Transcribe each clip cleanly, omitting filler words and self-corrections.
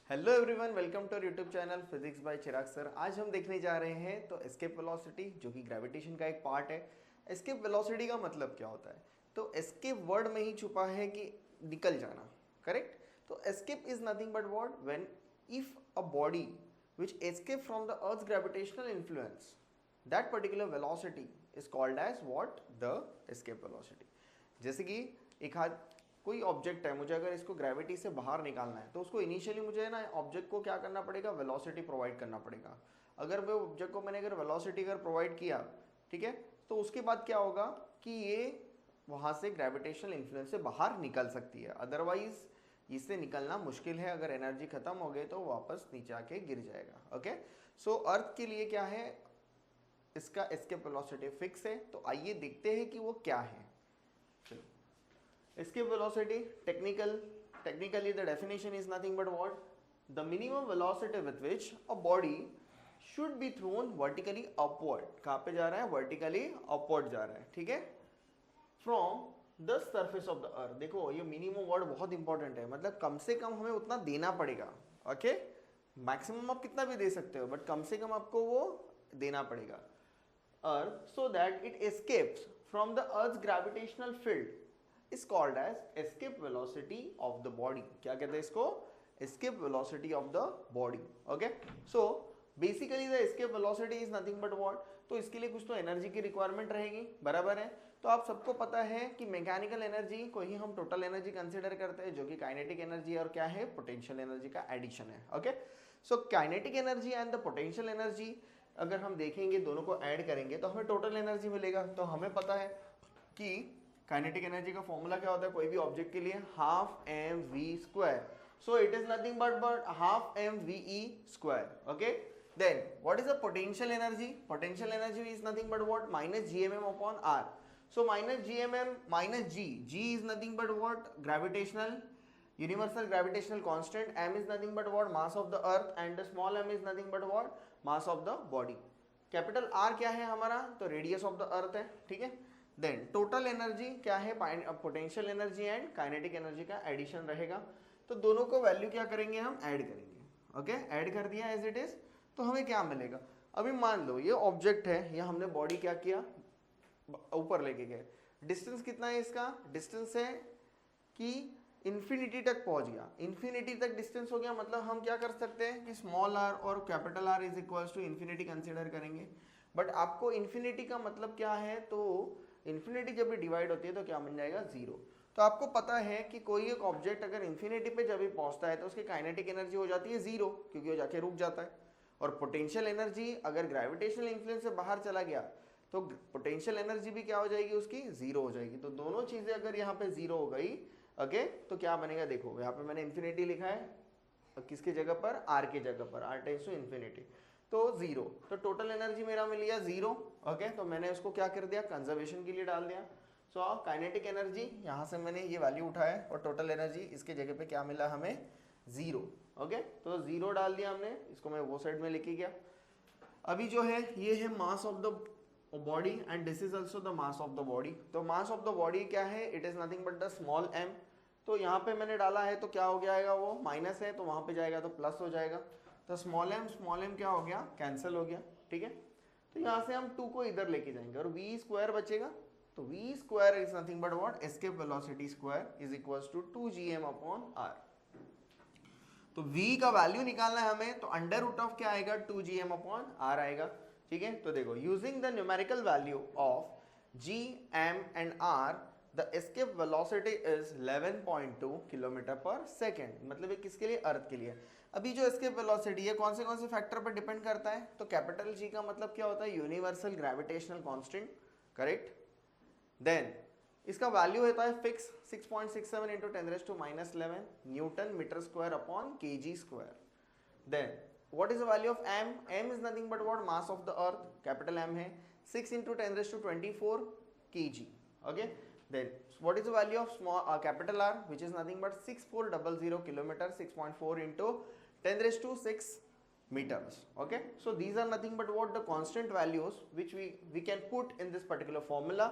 Hello everyone, welcome to YouTube channel physics by Chirag sir. आज हम देखने जा रहे हैं तो एस्केप वेलोसिटी, जो कि ग्रेविटेशन का एक पार्ट है। एस्केप वेलोसिटी का मतलब क्या होता है? तो एस्केप वर्ड में ही छुपा है कि निकल जाना, करेक्ट। तो escape is nothing but what, when if a body which escape from the earth's gravitational influence, that particular velocity is called as what? The escape velocity। जैसे कि एक हाथ कोई ऑब्जेक्ट है, मुझे अगर इसको ग्रेविटी से बाहर निकालना है तो उसको इनिशियली मुझे ना ऑब्जेक्ट को क्या करना पड़ेगा, वेलोसिटी प्रोवाइड करना पड़ेगा। अगर वो ऑब्जेक्ट को मैंने अगर वेलोसिटी अगर प्रोवाइड किया, ठीक है, तो उसके बाद क्या होगा कि ये वहाँ से ग्रेविटेशनल इन्फ्लुएंस से बाहर निकल सकती है। अदरवाइज इससे निकलना मुश्किल है। अगर एनर्जी खत्म हो गई तो वापस नीचे आके गिर जाएगा। ओके, सो अर्थ के लिए क्या है, इसका एस्केप वेलोसिटी फिक्स है। तो आइए देखते हैं कि वो क्या है। Escape velocity, technically the definition is nothing but what? The minimum velocity with which a body should be thrown vertically upward। कहाँ पे जा रहा है? vertically upward जा रहा है, ठीक है, from the surface of the earth। देखो ये मिनिमम वर्ड बहुत इंपॉर्टेंट है, मतलब कम से कम हमें उतना देना पड़ेगा। ओके, मैक्सिमम आप कितना भी दे सकते हो, बट कम से कम आपको वो देना पड़ेगा। अर्थ so that it escapes from the earth's gravitational field is called as escape velocity of the body। क्या कहते हैं इसको? escape velocity of the body। okay, so basically the escape velocity is nothing but what? तो इसके लिए कुछ तो energy की रिक्वायरमेंट रहेगी, बराबर है। तो आप सबको पता है कि मैकेनिकल एनर्जी को ही हम टोटल एनर्जी कंसीडर करते हैं, जो कि काइनेटिक एनर्जी और क्या है, पोटेंशियल एनर्जी का एडिशन है। Okay, so kinetic energy and the potential energy अगर हम देखेंगे, दोनों को ऐड करेंगे तो हमें टोटल एनर्जी मिलेगा। तो हमें पता है कि काइनेटिक एनर्जी का फॉर्मूला क्या होता है कोई भी ऑब्जेक्ट के लिए, half m v square. So it is nothing but half m v e square. Okay, then what is the potential energy? Potential energy is nothing but what? Minus G M m upon r. So minus G M m minus G, G is nothing but what? Gravitational universal gravitational constant। m is nothing but what? mass of the earth, and the small m is nothing but what? mass of the body। Capital R क्या है हमारा? तो radius of the earth है, ठीक है। Then total energy क्या है? Potential energy and kinetic energy का एडिशन रहेगा। तो दोनों को वैल्यू क्या करेंगे, हम ऐड करेंगे। ओके, ऐड कर दिया एज इट इज, तो हमें क्या मिलेगा? अभी मान लो ये ऑब्जेक्ट है, ये हमने बॉडी क्या किया, ऊपर लेके गए। डिस्टेंस कितना है इसका? डिस्टेंस है कि इन्फिनिटी तक पहुंच गया। इन्फिनिटी तक डिस्टेंस हो गया, मतलब हम क्या कर सकते हैं कि स्मॉल आर और capital r is equals to infinity consider करेंगे। बट आपको इन्फिनिटी का मतलब क्या है? तो इन्फिनिटी जब भी डिवाइड होती है तो क्या बन जाएगा? जीरो। तो आपको पता है कि कोई एक ऑब्जेक्ट अगर इन्फिनिटी पे जब भी पहुंचता है तो उसकी काइनेटिक एनर्जी हो जाती है जीरो, क्योंकि वो जाके रुक जाता है। और पोटेंशियल एनर्जी अगर ग्रेविटेशनल इन्फ्लुएंस से बाहर चला गया तो पोटेंशियल एनर्जी भी क्या हो जाएगी? उसकी जीरो हो जाएगी। तो दोनों चीजें अगर यहाँ पे जीरो हो गई, ओके, तो क्या बनेगा? देखो यहाँ पे मैंने इन्फिनिटी लिखा है, किसकी जगह पर? आर की जगह पर, आर टेंड्स टू इन्फिनिटी, तो जीरो। तो टोटल एनर्जी मेरा मिल गया जीरो। ओके, तो मैंने उसको क्या कर दिया? कंजर्वेशन के लिए डाल दिया। सो काइनेटिक एनर्जी यहाँ से मैंने ये वैल्यू उठाया और टोटल एनर्जी इसके जगह पे क्या मिला हमें? जीरो। ओके, तो जीरो डाल दिया हमने, इसको मैं वो साइड में लेके गया। अभी जो है ये है mass of the body and this is also the mass of the body. तो मास ऑफ द बॉडी क्या है? It is nothing but the small m. तो यहाँ पे मैंने डाला है तो क्या हो जाएगा? वो माइनस है तो वहां पे जाएगा तो प्लस हो जाएगा। तो स्मॉल एम क्या हो गया? कैंसिल हो गया, ठीक है। तो यहाँ से हम 2 को इधर लेके जाएंगे और वी स्क्वायर बचेगा। तो v square is nothing but what? Escape velocity square is equals to 2gm upon r. तो v का वैल्यू निकालना है हमें, तो अंडर रूट ऑफ क्या आएगा? 2gm अपॉन आर आएगा, ठीक है। तो देखो, using the numerical value of g, m and r, the escape velocity is 11.2 kilometre पर सेकेंड। मतलब ये किसके लिए? अर्थ के लिए। अभी जो एस्केप वेलोसिटी है कौन से फैक्टर पर डिपेंड करता है? तो कैपिटल G का मतलब क्या होता है? Universal gravitational constant, correct. Then इसका वैल्यू होता है fix 6.67 into 10⁻⁻11 newton metre square upon kg square. Then what is the value of m? m is nothing but what? mass of the earth, capital M है, 6 into 10⁻24 kg। okay, then what is the value of small capital R, which is nothing but 6400 kilometer, 6.4 into 10⁻6 meters। okay, so these are nothing but what? the constant values which we can put in this particular formula,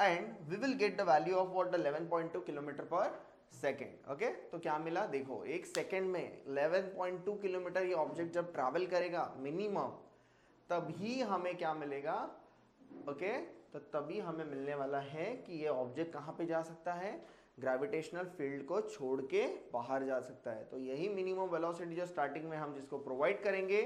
and we will get the value of what? the 11.2 kilometer per second. Okay, तो क्या मिला देखो, एक second में 11.2 kilometre ये object जब travel करेगा minimum, तभी हमें क्या मिलेगा, ओके, तो तभी हमें मिलने वाला है कि ये ऑब्जेक्ट कहाँ पे जा सकता है, ग्रेविटेशनल फील्ड को छोड़ के बाहर जा सकता है। तो यही मिनिमम वेलोसिटी जो स्टार्टिंग में हम जिसको प्रोवाइड करेंगे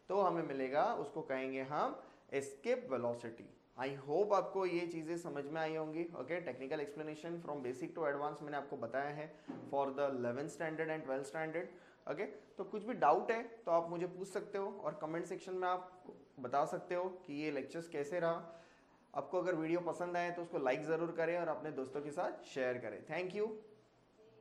तो हमें मिलेगा, उसको कहेंगे हम एस्केप वेलोसिटी। आई होप आपको ये चीज़ें समझ में आई होंगी। Okay, technical explanation from basic to advance मैंने आपको बताया है for the 11th standard and 12th standard. Okay, तो कुछ भी डाउट है तो आप मुझे पूछ सकते हो और कमेंट सेक्शन में आप बता सकते हो कि ये लेक्चर्स कैसे रहा। आपको अगर वीडियो पसंद आए तो उसको लाइक ज़रूर करें और अपने दोस्तों के साथ शेयर करें। Thank you.